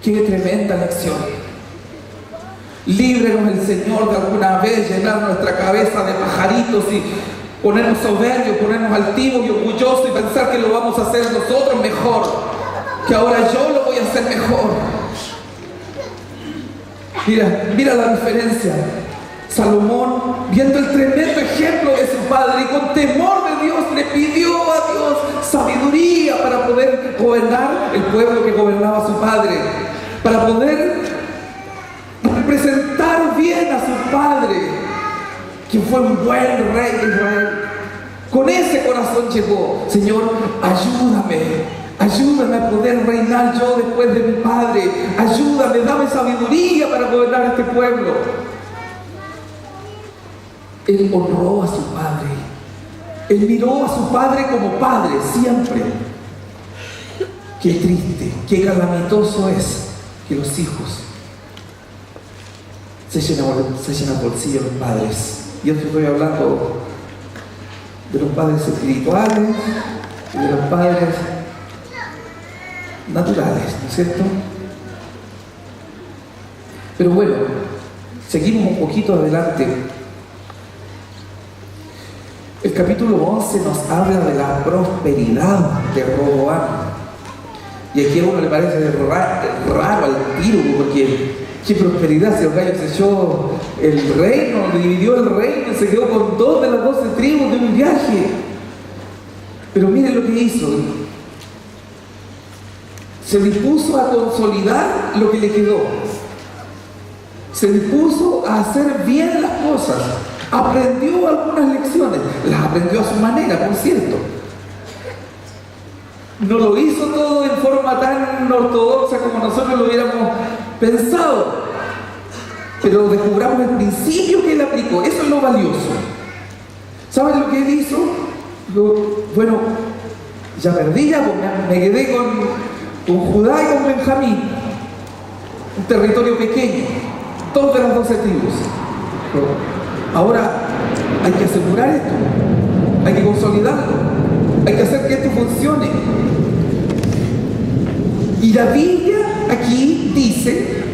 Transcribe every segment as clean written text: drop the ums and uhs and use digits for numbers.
Qué tremenda lección. Líbrenos el Señor de alguna vez llenar nuestra cabeza de pajaritos y ponernos soberbios, ponernos altivos y orgullosos y pensar que lo vamos a hacer nosotros mejor, que ahora yo lo voy a hacer mejor. Mira la diferencia. Salomón, viendo el tremendo ejemplo de su padre y con temor de Dios, le pidió a Dios sabiduría para poder gobernar el pueblo que gobernaba su padre, para poder representar bien a su padre, que fue un buen rey de Israel. Con ese corazón llegó: Señor, ayúdame a poder reinar yo después de mi padre, ayúdame, dame sabiduría para gobernar este pueblo. Él honró a su padre, él miró a su padre como padre siempre. Qué triste, qué calamitoso es que los hijos se llenan bolsillo los padres. Y yo estoy hablando de los padres espirituales y de los padres naturales, ¿no es cierto? Pero bueno, seguimos un poquito adelante. El capítulo 11 nos habla de la prosperidad de Roboam. Y aquí a uno le parece raro al tiro, porque qué prosperidad, si el gallo se echó el reino, dividió el reino y se quedó con 2 de las 12 tribus de un viaje. Pero miren lo que hizo. Se dispuso a consolidar lo que le quedó. Se dispuso a hacer bien las cosas. Aprendió algunas lecciones. Las aprendió a su manera, por cierto. No lo hizo todo en forma tan ortodoxa como nosotros lo hubiéramos pensado, pero descubramos el principio que él aplicó. Eso es lo valioso. ¿Saben lo que él hizo? Bueno, ya perdí, me quedé con Judá y con Benjamín, un territorio pequeño, 2 de las 12 tribus. Ahora hay que asegurar esto, hay que consolidarlo, hay que hacer que esto funcione. Y la Biblia aquí dice,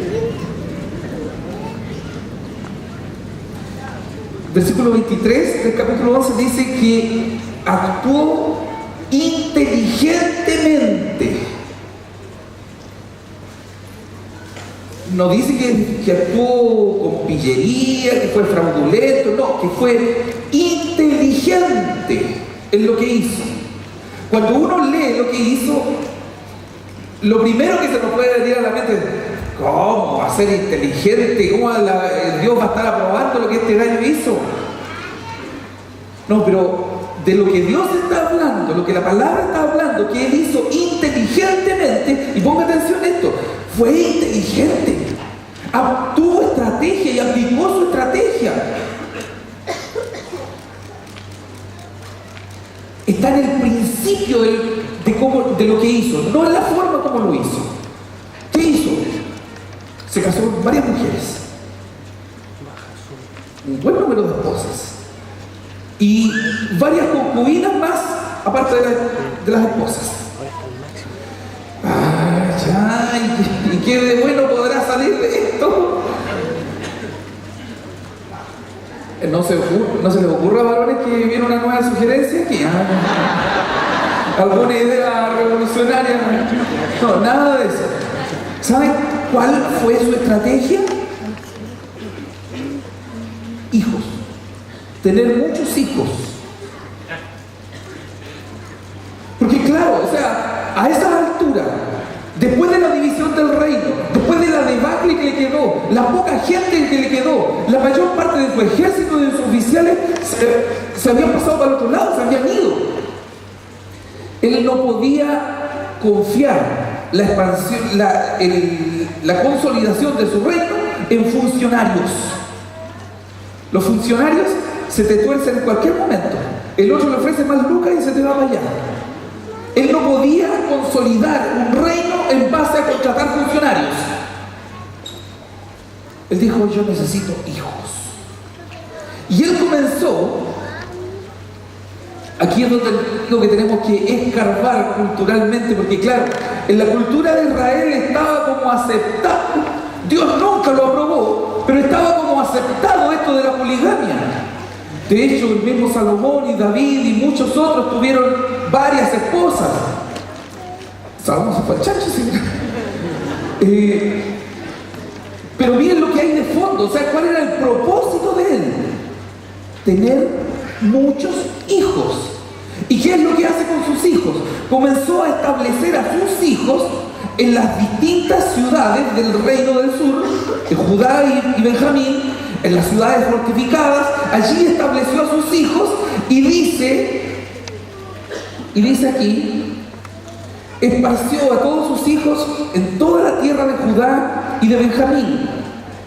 versículo 23 del capítulo 11, dice que actuó inteligentemente. No dice que actuó con pillería, que fue fraudulento, no, que fue inteligente en lo que hizo. Cuando uno lee lo que hizo, lo primero que se nos puede venir a la mente es: ¿cómo va a ser inteligente? ¿Cómo Dios va a estar aprobando lo que este gallo hizo? No, pero de lo que Dios está hablando, lo que la palabra está hablando, que él hizo inteligentemente, y ponga atención a esto, fue inteligente, tuvo estrategia y aplicó su estrategia. Está en el principio de lo que hizo, no en la forma como lo hizo. ¿Qué hizo? Se casó con varias mujeres, un buen número de esposas y varias concubinas más, aparte de las esposas. ¿Y qué de bueno podrá salir de esto? No se les ocurra a varones que viene una nueva sugerencia, que alguna idea revolucionaria. No, nada de eso. ¿Saben cuál fue su estrategia? Hijos. Tener muchos hijos. Porque claro, o sea, a esa altura, después de la división del reino, después de la debacle que le quedó, la poca gente que le quedó, la mayor parte de su ejército y de sus oficiales se habían pasado para el otro lado, se habían ido. Él no podía confiar la expansión, la consolidación de su reino en funcionarios. Los funcionarios se te tuercen en cualquier momento. El otro le ofrece más lucas y se te va para allá. Él no podía consolidar un reino en base a contratar funcionarios. Él dijo: yo necesito hijos. Y él comenzó, aquí es donde lo que tenemos que escarbar culturalmente, porque claro, en la cultura de Israel estaba como aceptado. Dios nunca lo aprobó, pero estaba como aceptado esto de la poligamia. De hecho, el mismo Salomón y David y muchos otros tuvieron varias esposas. Salomón se fue al chancho, señor. Pero miren lo que hay de fondo, o sea, ¿cuál era el propósito de él? Tener muchos hijos. ¿Y qué es lo que hace con sus hijos? Comenzó a establecer a sus hijos en las distintas ciudades del reino del sur, de Judá y Benjamín, en las ciudades fortificadas. Allí estableció a sus hijos y dice aquí, esparció a todos sus hijos en toda la tierra de Judá y de Benjamín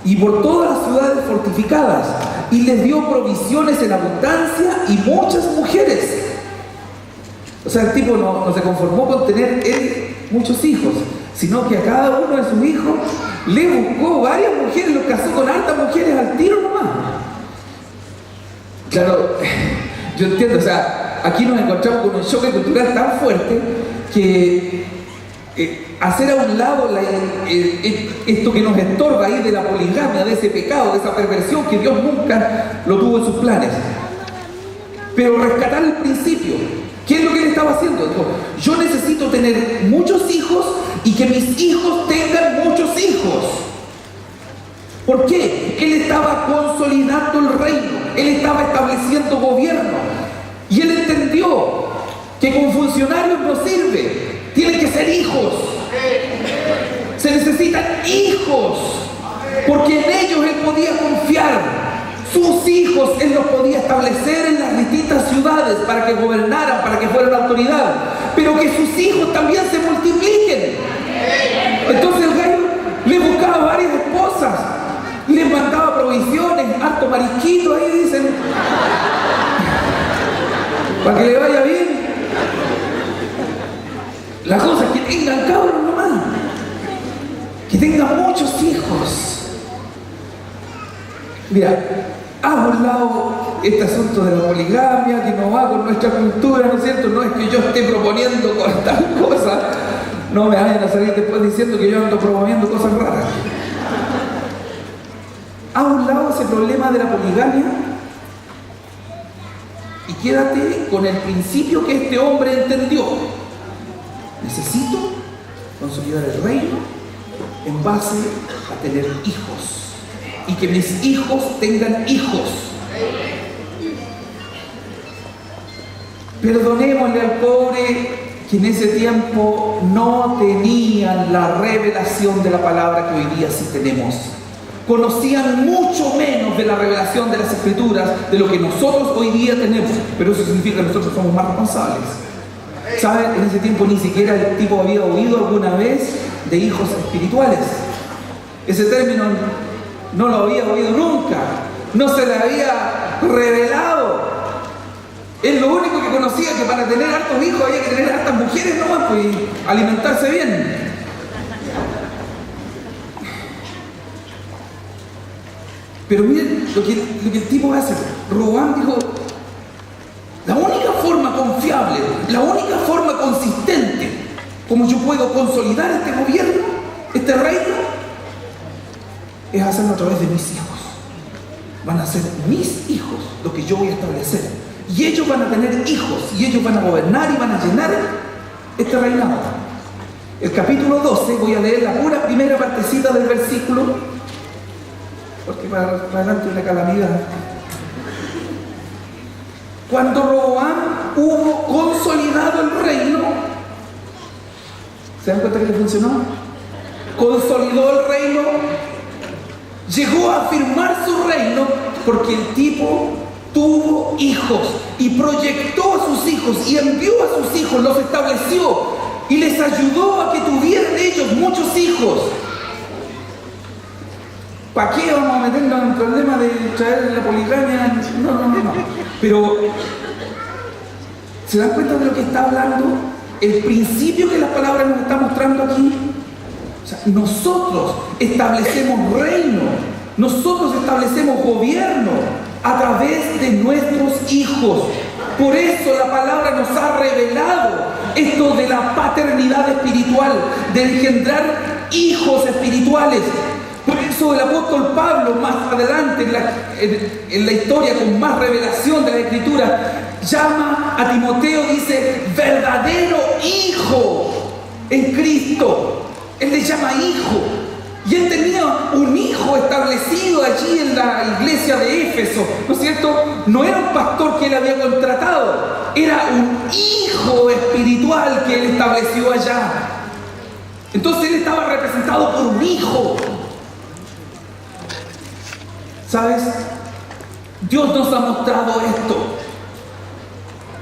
y por todas las ciudades fortificadas, y les dio provisiones en abundancia y muchas mujeres. O sea, el tipo no se conformó con tener él muchos hijos, sino que a cada uno de sus hijos le buscó varias mujeres, los casó con altas mujeres al tiro nomás. Claro, yo entiendo, o sea, aquí nos encontramos con un choque cultural tan fuerte que hacer a un lado esto que nos estorba ahí de la poligamia, de ese pecado, de esa perversión que Dios nunca lo tuvo en sus planes. Pero rescatar el principio. ¿Qué es lo que él estaba haciendo? Dijo, yo necesito tener muchos hijos y que mis hijos tengan muchos hijos. ¿Por qué? Él estaba consolidando el reino, él estaba estableciendo gobierno, y él entendió que con funcionarios no sirve, tienen que ser hijos. Se necesitan hijos, porque en ellos él podía confiar. Sus hijos él los podía establecer en las distintas ciudades para que gobernaran, para que fueran autoridad, pero que sus hijos también se multipliquen. Entonces el gallo le buscaba varias esposas, les mandaba provisiones, harto marisquito, ahí dicen, para que le vaya bien. La cosa es que tengan cabros nomás, que tengan muchos hijos. Mira, a un lado este asunto de la poligamia que no va con nuestra cultura, ¿no es cierto? No es que yo esté proponiendo con tal cosa, no me vayan a salir después diciendo que yo ando promoviendo cosas raras. A un lado ese problema de la poligamia y quédate con el principio que este hombre entendió. Necesito consolidar el reino en base a tener hijos. Y que mis hijos tengan hijos. Perdonémosle al pobre que en ese tiempo no tenían la revelación de la palabra que hoy día sí tenemos. Conocían mucho menos de la revelación de las Escrituras de lo que nosotros hoy día tenemos. Pero eso significa que nosotros somos más responsables. ¿Saben? En ese tiempo ni siquiera el tipo había oído alguna vez de hijos espirituales. Ese término no lo había oído nunca, no se le había revelado. Es lo único que conocía, que para tener hartos hijos había que tener hartas mujeres nomás, pues, y alimentarse bien. Pero miren lo que el tipo hace. Roboam dijo, la única forma confiable, la única forma consistente como yo puedo consolidar este gobierno, este reino, es hacerlo a través de mis hijos. Van a ser mis hijos lo que yo voy a establecer. Y ellos van a tener hijos, y ellos van a gobernar y van a llenar este reinado. El capítulo 12, voy a leer la pura primera partecita del versículo, porque para adelante es una calamidad. Cuando Roboam hubo consolidado el reino, ¿se dan cuenta que le funcionó? Consolidó el reino, llegó a afirmar su reino, porque el tipo tuvo hijos y proyectó a sus hijos y envió a sus hijos, los estableció y les ayudó a que tuvieran ellos muchos hijos. ¿Para qué vamos a meternos en el problema de traer la poligamia? No. Pero, ¿se dan cuenta de lo que está hablando? El principio que la palabra nos está mostrando aquí. O sea, nosotros establecemos reino, nosotros establecemos gobierno a través de nuestros hijos. Por eso la palabra nos ha revelado esto de la paternidad espiritual. de engendrar hijos espirituales. Por eso el apóstol Pablo, más adelante en la historia, con más revelación de la Escritura, llama a Timoteo, dice, verdadero hijo en Cristo. Él le llama hijo. Y él tenía un hijo establecido allí en la iglesia de Éfeso, ¿no es cierto? No era un pastor que él había contratado, era un hijo espiritual que él estableció allá. Entonces él estaba representado por un hijo. ¿Sabes? Dios nos ha mostrado esto.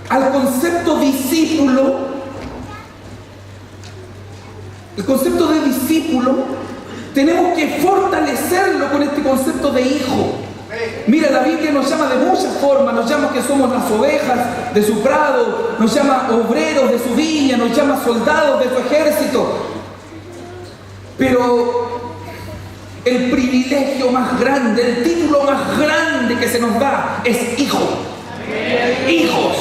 Al concepto discípulo, el concepto de discípulo, tenemos que fortalecerlo con este concepto de hijo. Mira, la Biblia nos llama de muchas formas, nos llama que somos las ovejas de su prado, nos llama obreros de su viña, nos llama soldados de su ejército. Pero el privilegio más grande, el título más grande que se nos da es hijo. Hijos.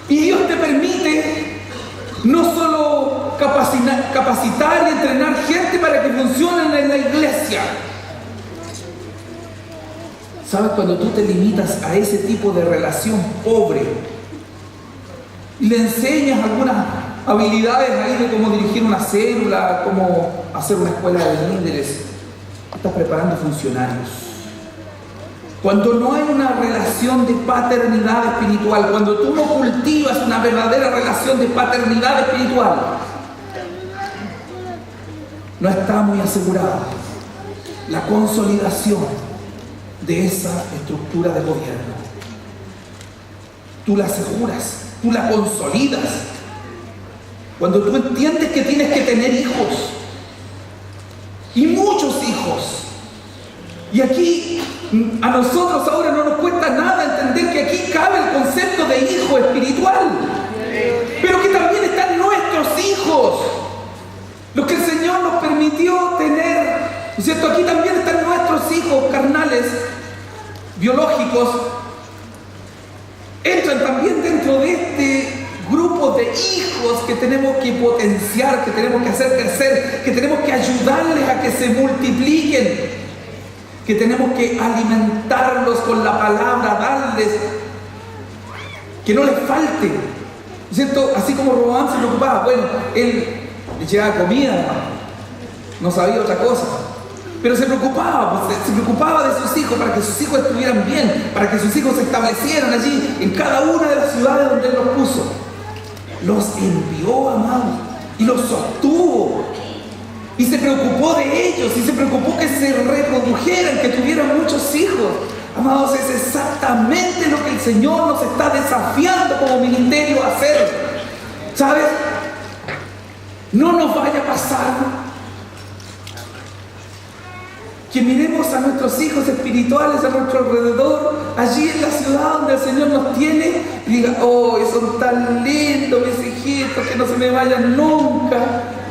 Y Dios te permite no solo capacitar y entrenar gente para que funcionen en la iglesia. ¿Sabes? Cuando tú te limitas a ese tipo de relación pobre y le enseñas algunas habilidades ahí de cómo dirigir una célula, cómo hacer una escuela de líderes, estás preparando funcionarios. Cuando no hay una relación de paternidad espiritual, cuando tú no cultivas una verdadera relación de paternidad espiritual, no está muy asegurada la consolidación de esa estructura de gobierno. Tú la aseguras, tú la consolidas cuando tú entiendes que tienes que tener hijos, y muchos hijos. Y aquí a nosotros ahora no nos cuesta nada entender que aquí cabe el concepto de hijo espiritual, pero que también están nuestros hijos, los que el Señor nos permitió tener, ¿no es cierto? Aquí también están nuestros hijos carnales, biológicos, entran también dentro de este grupo de hijos que tenemos que potenciar, que tenemos que hacer crecer, que tenemos que ayudarles a que se multipliquen, que tenemos que alimentarlos con la palabra, darles, que no les falte, ¿no es cierto? Así como Roboam se preocupaba, bueno, él le llevaba comida, no sabía otra cosa, pero se preocupaba de sus hijos, para que sus hijos estuvieran bien, para que sus hijos se establecieran allí, en cada una de las ciudades donde él los puso. Los envió, amados, y los sostuvo, y se preocupó de ellos, y se preocupó que se reprodujeran, que tuvieran muchos hijos. Amados, es exactamente lo que el Señor nos está desafiando como ministerio a hacer. ¿Sabes? No nos vaya a pasar que miremos a nuestros hijos espirituales a nuestro alrededor, allí en la ciudad donde el Señor nos tiene, y diga, oh, son tan lindos mis hijitos, que no se me vayan nunca.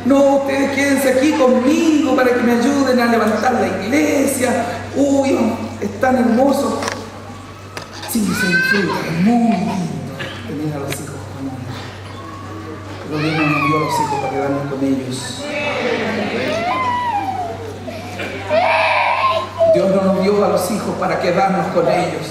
No, ustedes quédense aquí conmigo para que me ayuden a levantar la iglesia. Uy, es tan hermoso. Sí, se disfruta, es muy lindo tener a los hijos con uno. Pero Dios no nos dio a los hijos para quedarnos con ellos. Dios no nos dio a los hijos para quedarnos con ellos.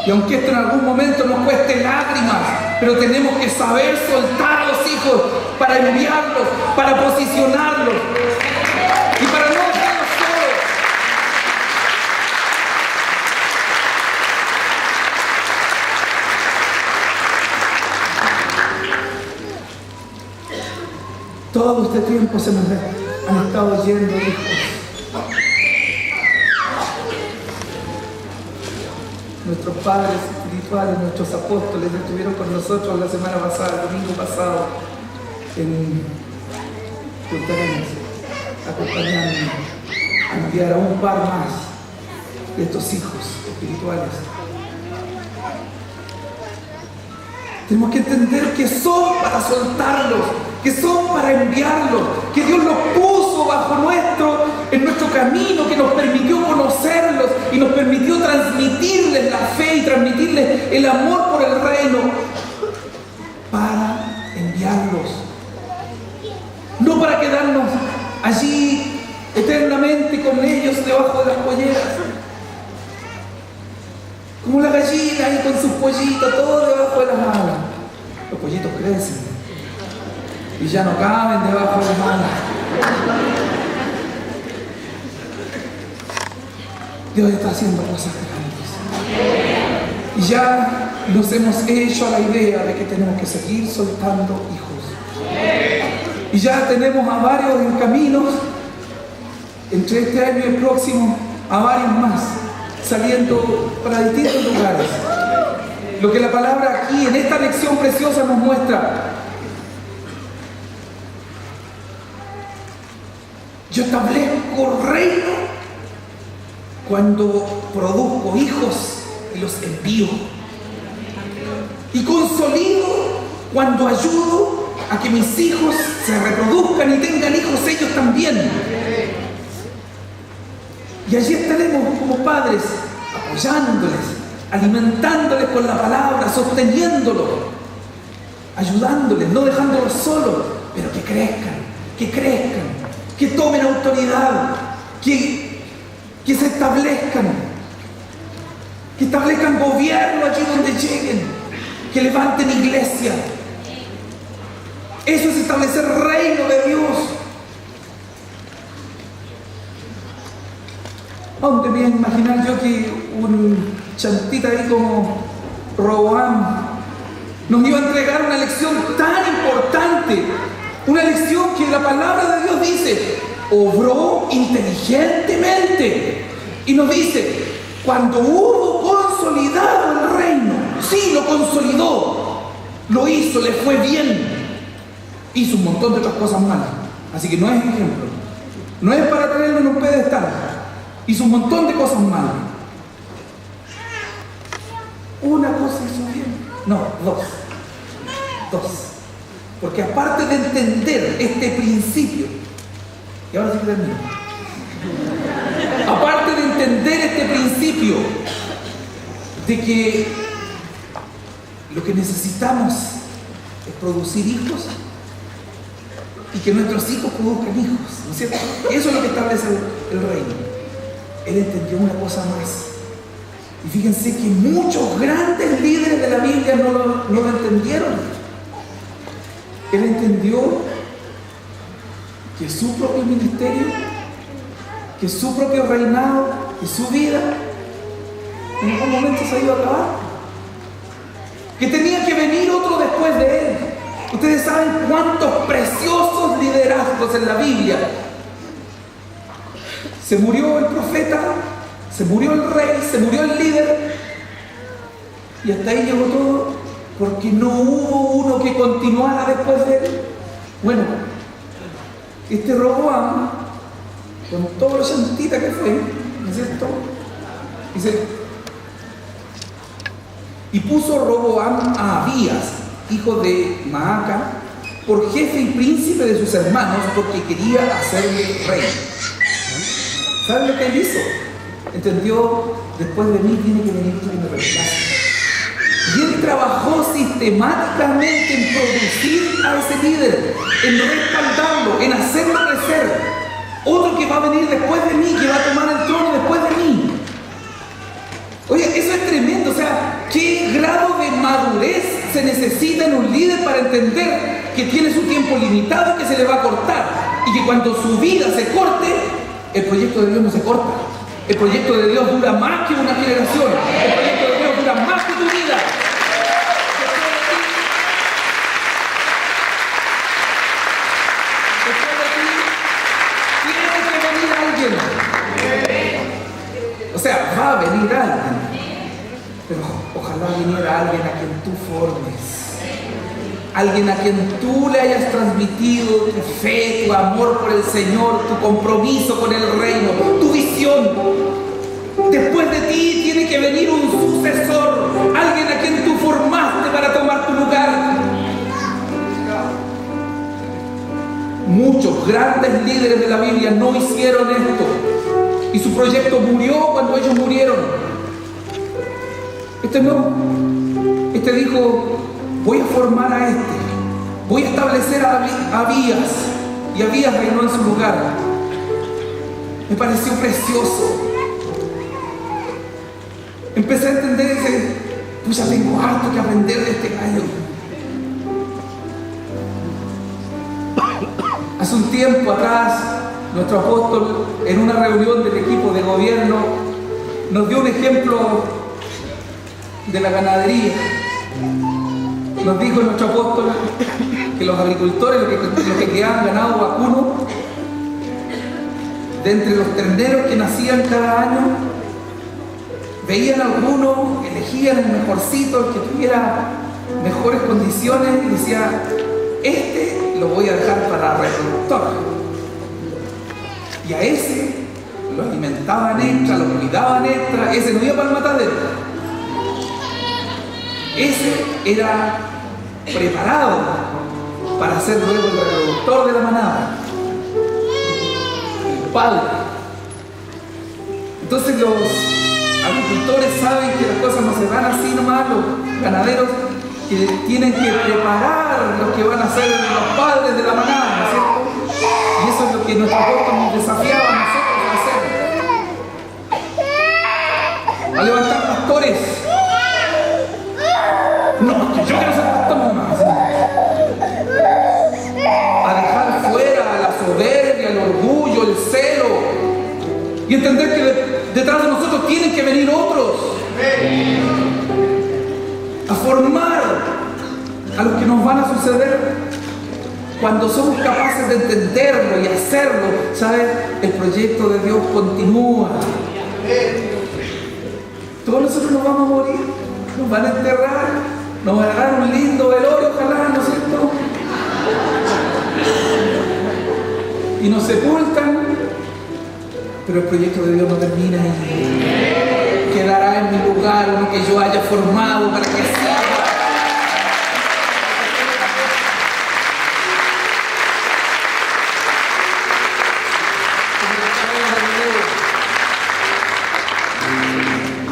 Y aunque esto en algún momento nos cueste lágrimas, pero tenemos que saber soltar a los hijos para enviarlos, para posicionarlos y para no dejarlos solos. Todo este tiempo se nos han estado yendo hijos. Nuestros padres espirituales, nuestros apóstoles estuvieron con nosotros la semana pasada, el domingo pasado, en Punta Arenas, acompañándonos a enviar a un par más de estos hijos espirituales. Tenemos que entender que son para soltarlos, que son para enviarlos, que Dios los puso en nuestro camino, que nos permitió conocerlos y nos permitió transmitirles la fe y transmitirles el amor por el reino para enviarlos. allí eternamente con ellos debajo de las polleras. Como la gallina ahí con sus pollitos, todo debajo de las alas. Los pollitos crecen y ya no caben debajo de las alas. Dios está haciendo cosas grandes. Y ya nos hemos hecho a la idea de que tenemos que seguir soltando hijos. Y ya tenemos a varios en caminos, entre este año y el próximo, a varios más, saliendo para distintos lugares. Lo que la palabra aquí, en esta lección preciosa, nos muestra. Yo establezco reino cuando produzco hijos y los envío. Y consolido cuando ayudo a que mis hijos se reproduzcan y tengan hijos ellos también. Y allí estaremos como padres, apoyándoles, alimentándoles con la palabra, sosteniéndolos, ayudándoles, no dejándolos solos, pero que crezcan, que tomen autoridad, que se establezcan gobierno allí donde lleguen, que levanten iglesia. Eso es establecer reino de Dios. ¿Dónde voy a imaginar yo que un chantita ahí como Roboam nos iba a entregar una lección tan importante? Una lección que la palabra de Dios dice, obró inteligentemente. Y nos dice, cuando hubo consolidado el reino, sí, lo consolidó, lo hizo, le fue bien, hizo un montón de otras cosas malas. Así que no es ejemplo, no es para tenerlo en un pedestal. Hizo un montón de cosas malas. Una cosa hizo bien, no, dos. Porque aparte de entender este principio, y ahora sí que termino, aparte de entender este principio de que lo que necesitamos es producir hijos y que nuestros hijos produzcan hijos, ¿no es cierto? Eso es lo que establece el reino. Él entendió una cosa más. Y fíjense que muchos grandes líderes de la Biblia no lo entendieron. Él entendió que su propio ministerio, que su propio reinado y su vida en algún momento se iba a acabar, que tenía que venir otro después de él. Ustedes saben cuántos preciosos liderazgos en la Biblia. Se murió el profeta, se murió el rey, se murió el líder, y hasta ahí llegó todo, porque no hubo uno que continuara después de él. Bueno, este Roboam, con todo lo chantita que fue, ¿no es cierto? Dice, y puso Roboam a Abías, hijo de Maaca, por jefe y príncipe de sus hermanos, porque quería hacerle rey. ¿Saben lo que él hizo? Entendió, después de mí tiene que venir otro que me reemplace. Y él trabajó sistemáticamente en producir a ese líder, en respaldarlo, en hacerlo crecer. Otro que va a venir después de mí, que va a tomar el trono después de mí. Oye, eso es tremendo. O sea, ¿qué grado de madurez se necesita en un líder para entender que tiene su tiempo limitado y que se le va a cortar? Y que cuando su vida se corte, el proyecto de Dios no se corta. El proyecto de Dios dura más que una generación. El proyecto de Dios dura más que tu vida. Después de ti, tiene que venir alguien. O sea, va a venir alguien. Pero ojalá viniera alguien a quien tú formes. Alguien a quien tú le hayas transmitido tu fe, tu amor por el Señor, tu compromiso con el reino, tu visión. Después de ti tiene que venir un sucesor, alguien a quien tú formaste para tomar tu lugar. Muchos grandes líderes de la Biblia no hicieron esto y su proyecto murió cuando ellos murieron. Este no. Este dijo, voy a formar a este, voy a establecer a Abías, y Abías reinó en su lugar. Me pareció precioso. Empecé a entender y dije, pucha, tengo harto que aprender de este gallo. Hace un tiempo atrás, nuestro apóstol, en una reunión del equipo de gobierno, nos dio un ejemplo de la ganadería. Nos dijo nuestro apóstol que los agricultores, los que criaban ganado vacuno, de entre los terneros que nacían cada año, veían a algunos, elegían el mejorcito, el que tuviera mejores condiciones, y decía, este lo voy a dejar para reproductor. Y a ese lo alimentaban extra, lo cuidaban extra, ese no iba para el matadero. Ese era preparado para ser luego el reproductor de la manada, el padre. Entonces los agricultores saben que las cosas no se dan así nomás, los ganaderos que tienen que preparar lo que van a ser los padres de la manada, ¿no es cierto? Y eso es lo que nuestro apóstol nos desafiaba a nosotros a hacer. A levantar pastores. No, que yo quiero ser pastor nomás. A dejar fuera la soberbia, el orgullo, el celo. Y entender que detrás de nosotros tienen que venir otros. A formar a los que nos van a suceder. Cuando somos capaces de entenderlo y hacerlo, ¿sabes? El proyecto de Dios continúa. Todos nosotros nos vamos a morir, nos van a enterrar, nos van a dar un lindo velorio, ojalá, ¿no es cierto? Y nos sepultan, pero el proyecto de Dios no termina ahí. Quedará en mi lugar uno que yo haya formado para que sea.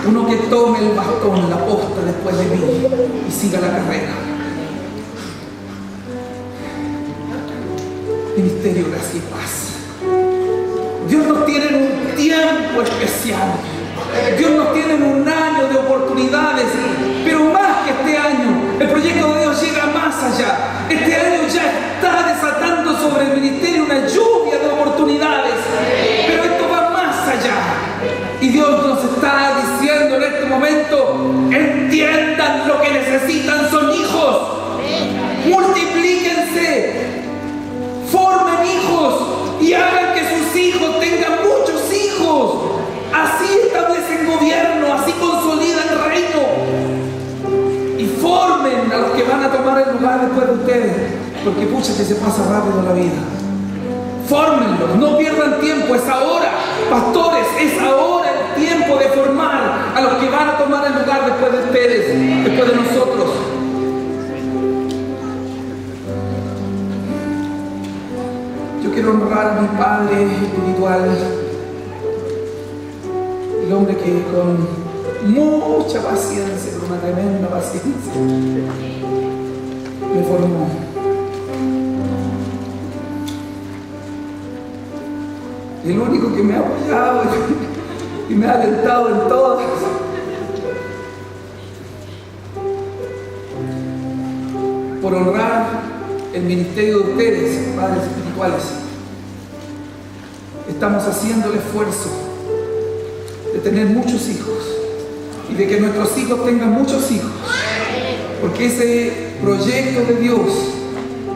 Uno que tome el bastón, la posta después de mí y siga la carrera. Ministerio, gracia y paz. Dios nos tiene en un tiempo especial. Dios nos tiene en un año de oportunidades, pero más que este año, el proyecto de Dios llega más allá. Este año ya está desatando sobre el ministerio una lluvia de oportunidades, pero esto va más allá. Y Dios nos está diciendo en este momento, entiendan lo que necesitan, son hijos. Multiplíquense, formen hijos y hagan que sus hijos tengan muchos hijos. Así establecen gobierno, así consolidan el reino. Y formen a los que van a tomar el lugar después de ustedes, porque pucha que se pasa rápido la vida. Fórmenlos, no pierdan tiempo, es ahora. Pastores, es ahora el tiempo de formar a los que van a tomar el lugar después de ustedes, después de nosotros. Yo quiero honrar a mi Padre espiritual, el hombre que con mucha paciencia, con una tremenda paciencia, me formó. El único que me ha apoyado y me ha alentado en todas. Por honrar el ministerio de ustedes, padres espirituales, estamos haciendo el esfuerzo de tener muchos hijos y de que nuestros hijos tengan muchos hijos, porque ese proyecto de Dios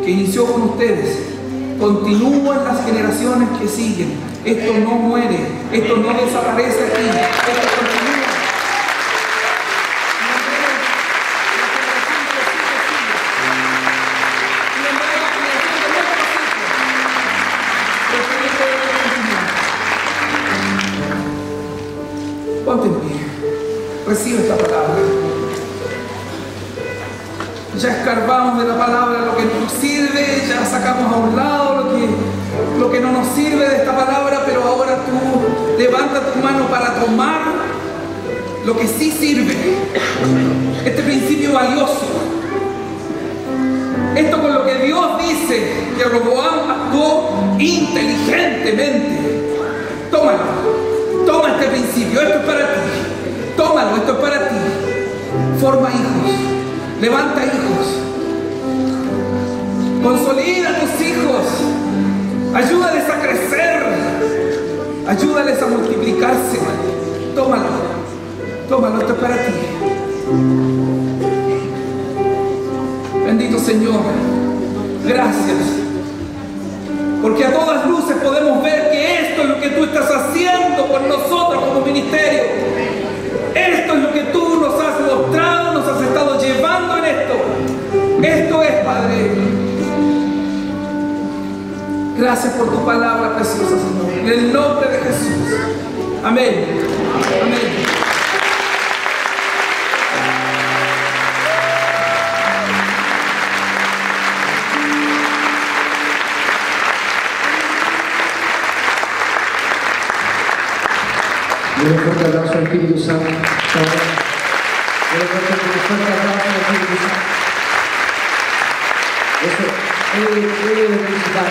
que inició con ustedes continúa en las generaciones que siguen. Esto no muere, esto no desaparece aquí, esto continúa. Ponte en pie, recibe esta palabra. Ya escarbamos de la palabra lo que nos sirve, ya sacamos a un lado lo que no nos sirve de esta palabra, pero ahora tú levanta tu mano para tomar lo que sí sirve. Este principio valioso. Esto con lo que Dios dice que Roboam actuó inteligentemente. Toma Tómalo. Toma este principio. Esto es para ti. Tómalo. Esto es para ti. Forma hijos. Levanta hijos. Consolida a tus hijos. Ayúdales a crecer. Ayúdales a multiplicarse. Tómalo. Tómalo. Esto es para ti. Bendito Señor. Gracias. Porque a todas luces podemos ver que esto es lo que tú estás haciendo por nosotros como ministerio. Esto es lo que tú nos has mostrado, nos has estado llevando en esto. Esto es, Padre. Gracias por tu palabra preciosa, Señor. En el nombre de Jesús. Amén. Amén. Un fuerte aplauso al Espíritu Santo. Un fuerte aplauso al Espíritu Santo. Eso, es de felicitar.